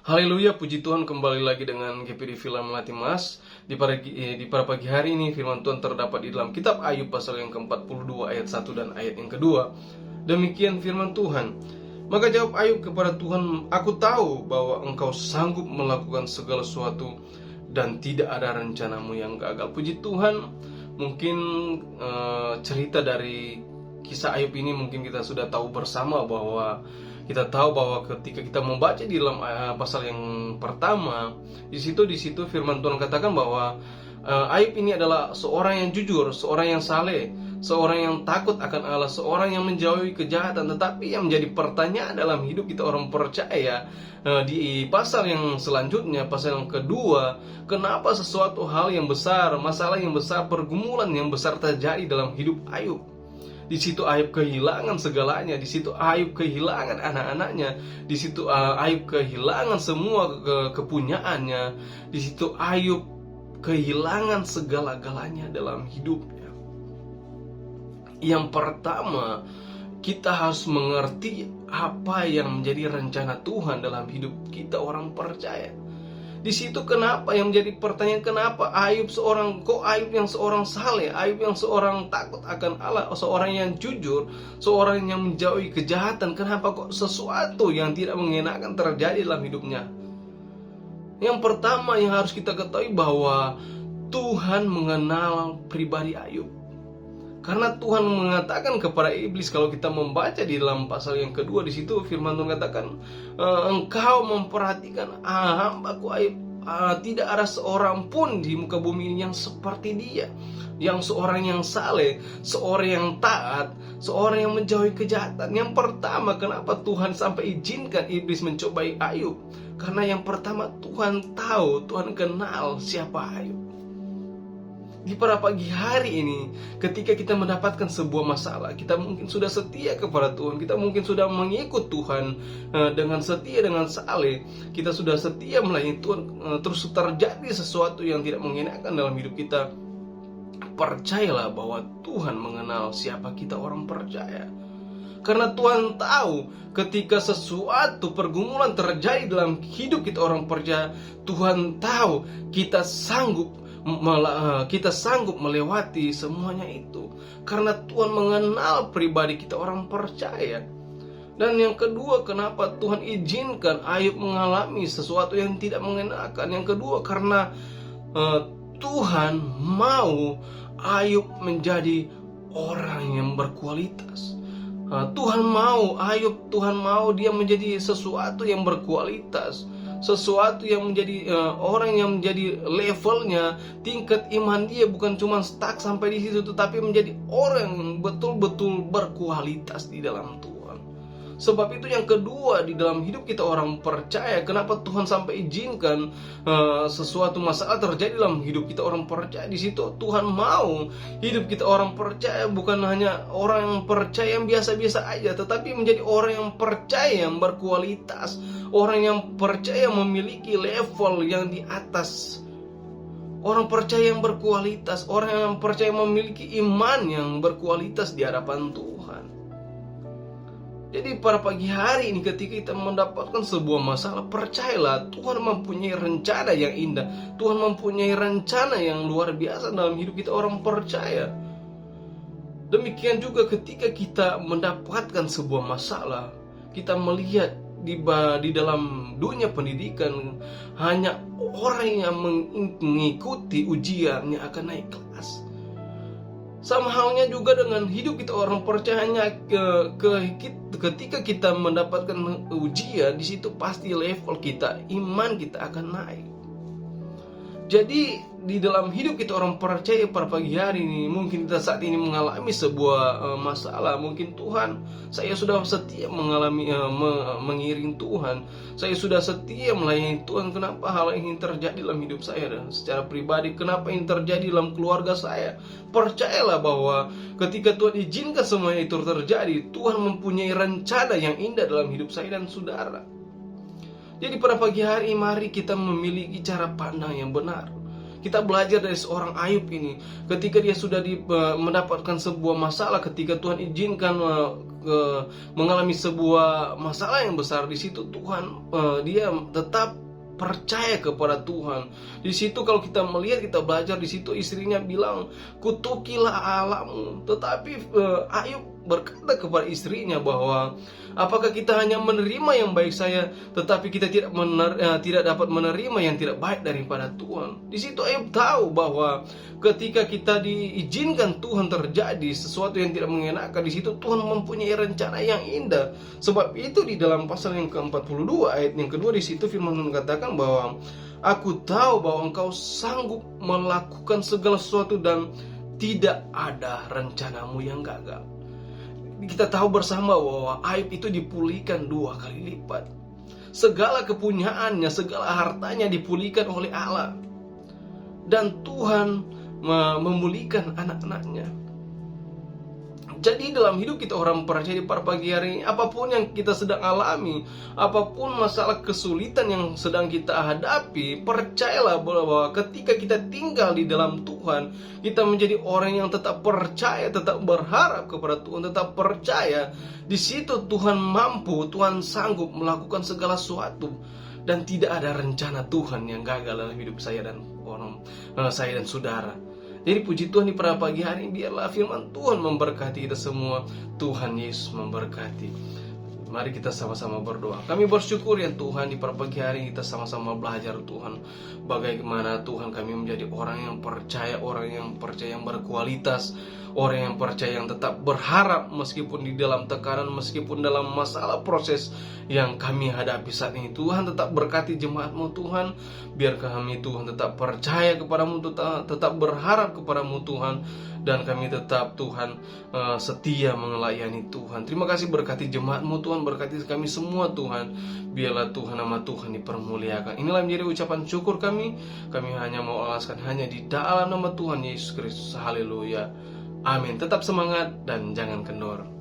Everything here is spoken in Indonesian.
Haleluya, puji Tuhan, kembali lagi dengan GPD Film Melati Mas. Di pada pagi hari ini firman Tuhan terdapat di dalam kitab Ayub pasal yang ke-42 ayat 1 dan ayat yang kedua. Demikian firman Tuhan. Maka jawab Ayub kepada Tuhan, "Aku tahu bahwa Engkau sanggup melakukan segala sesuatu dan tidak ada rencanamu yang gagal." Puji Tuhan, mungkin cerita dari kisah Ayub ini mungkin kita sudah tahu bersama, bahwa kita tahu bahwa ketika kita membaca di dalam pasal yang pertama, di situ firman Tuhan katakan bahwa Ayub ini adalah seorang yang jujur, seorang yang saleh, seorang yang takut akan Allah, seorang yang menjauhi kejahatan. Tetapi yang menjadi pertanyaan dalam hidup kita orang percaya, di pasal yang selanjutnya, pasal yang kedua, kenapa sesuatu hal yang besar, masalah yang besar, pergumulan yang besar terjadi dalam hidup Ayub? Di situ Ayub kehilangan segalanya, di situ Ayub kehilangan anak-anaknya, di situ Ayub kehilangan semua kepunyaannya, di situ Ayub kehilangan segala-galanya dalam hidupnya. Yang pertama, kita harus mengerti apa yang menjadi rencana Tuhan dalam hidup kita orang percaya. Di situ kenapa yang menjadi pertanyaan, kenapa Ayub yang seorang saleh, Ayub yang seorang takut akan Allah, seorang yang jujur, seorang yang menjauhi kejahatan, kenapa kok sesuatu yang tidak mengenakan terjadi dalam hidupnya? Yang pertama yang harus kita ketahui bahwa Tuhan mengenal pribadi Ayub. Karena Tuhan mengatakan kepada iblis, kalau kita membaca di dalam pasal yang kedua, di situ firman Tuhan katakan, "Engkau memperhatikan hambaku Ayub, tidak ada seorang pun di muka bumi ini yang seperti dia, yang seorang yang saleh, seorang yang taat, seorang yang menjauhi kejahatan." Yang pertama, kenapa Tuhan sampai izinkan iblis mencobai Ayub? Karena yang pertama, Tuhan tahu, Tuhan kenal siapa Ayub. Di pada pagi hari ini, ketika kita mendapatkan sebuah masalah, kita mungkin sudah setia kepada Tuhan, kita mungkin sudah mengikut Tuhan dengan setia, dengan saleh, kita sudah setia melayani Tuhan, terus terjadi sesuatu yang tidak mengenakan dalam hidup kita. Percayalah bahwa Tuhan mengenal siapa kita orang percaya. Karena Tuhan tahu ketika sesuatu pergumulan terjadi dalam hidup kita orang percaya, Tuhan tahu kita sanggup melewati semuanya itu. Karena Tuhan mengenal pribadi kita orang percaya. Dan yang kedua, kenapa Tuhan izinkan Ayub mengalami sesuatu yang tidak mengenakan? Yang kedua, karena Tuhan mau Ayub menjadi orang yang berkualitas. Tuhan mau dia menjadi sesuatu yang berkualitas, sesuatu yang menjadi orang yang menjadi levelnya, tingkat iman dia bukan cuma stuck sampai di situ, tetapi menjadi orang yang betul-betul berkualitas di dalam Tuhan. Sebab itu yang kedua di dalam hidup kita orang percaya, kenapa Tuhan sampai izinkan sesuatu masalah terjadi dalam hidup kita orang percaya? Di situ Tuhan mau hidup kita orang percaya bukan hanya orang yang percaya yang biasa-biasa aja, tetapi menjadi orang yang percaya yang berkualitas, orang yang percaya memiliki level yang di atas. Orang percaya yang berkualitas, orang yang percaya memiliki iman yang berkualitas di hadapan Tuhan. Jadi pada pagi hari ini ketika kita mendapatkan sebuah masalah, percayalah Tuhan mempunyai rencana yang indah. Tuhan mempunyai rencana yang luar biasa dalam hidup kita orang percaya. Demikian juga ketika kita mendapatkan sebuah masalah, kita melihat di dalam dunia pendidikan, hanya orang yang mengikuti ujiannya akan naik kelas. Sama halnya juga dengan hidup kita orang percayanya, ketika kita mendapatkan ujian, di situ pasti level kita, iman kita akan naik. Jadi di dalam hidup kita orang percaya pada pagi hari ini, mungkin kita saat ini mengalami sebuah masalah. Mungkin Tuhan, saya sudah setia mengiring Tuhan, saya sudah setia melayani Tuhan. Kenapa hal ini terjadi dalam hidup saya dan secara pribadi? Kenapa ini terjadi dalam keluarga saya? Percayalah bahwa ketika Tuhan izinkan semua itu terjadi, Tuhan mempunyai rencana yang indah dalam hidup saya dan saudara. Jadi pada pagi hari mari kita memiliki cara pandang yang benar. Kita belajar dari seorang Ayub ini. Ketika dia sudah mendapatkan sebuah masalah, ketika Tuhan izinkan mengalami sebuah masalah yang besar, di situ Tuhan dia tetap percaya kepada Tuhan. Di situ kalau kita melihat, kita belajar di situ istrinya bilang, kutukilah Allahmu. Tetapi Ayub berkata kepada istrinya bahwa apakah kita hanya menerima yang baik saja, tetapi kita tidak dapat menerima yang tidak baik daripada Tuhan. Di situ Ayub tahu bahwa ketika kita diizinkan Tuhan terjadi sesuatu yang tidak mengenakan, di situ Tuhan mempunyai rencana yang indah. Sebab itu di dalam pasal yang ke-42 ayat yang kedua, di situ firman Tuhan katakan bahwa aku tahu bahwa engkau sanggup melakukan segala sesuatu dan tidak ada rencanamu yang gagal. Kita tahu bersama bahwa Ayub itu dipulihkan 2 kali lipat. Segala kepunyaannya, segala hartanya dipulihkan oleh Allah. Dan Tuhan memulihkan anak-anaknya. Jadi dalam hidup kita orang percaya di pada pagi hari ini, apapun yang kita sedang alami, apapun masalah kesulitan yang sedang kita hadapi, percayalah bahwa ketika kita tinggal di dalam Tuhan, kita menjadi orang yang tetap percaya, tetap berharap kepada Tuhan, tetap percaya. Di situ Tuhan mampu, Tuhan sanggup melakukan segala sesuatu, dan tidak ada rencana Tuhan yang gagal dalam hidup saya dan saya dan saudara. Jadi puji Tuhan di pada pagi hari ini, biarlah firman Tuhan memberkati kita semua. Tuhan Yesus memberkati. Mari kita sama-sama berdoa. Kami bersyukur ya Tuhan, di pada pagi hari ini kita sama-sama belajar Tuhan, bagaimana Tuhan kami menjadi orang yang percaya yang berkualitas, orang yang percaya, yang tetap berharap meskipun di dalam tekanan, meskipun dalam masalah proses yang kami hadapi saat ini. Tuhan tetap berkati jemaat-Mu Tuhan, biar kami Tuhan tetap percaya kepadamu, tetap berharap kepadamu Tuhan, dan kami tetap Tuhan setia melayani Tuhan. Terima kasih, berkati jemaat-Mu Tuhan, berkati kami semua Tuhan, biarlah Tuhan nama Tuhan dipermuliakan. Inilah menjadi ucapan syukur kami hanya mau alaskan hanya di dalam nama Tuhan Yesus Kristus. Haleluya, amin. Tetap semangat dan jangan kendor.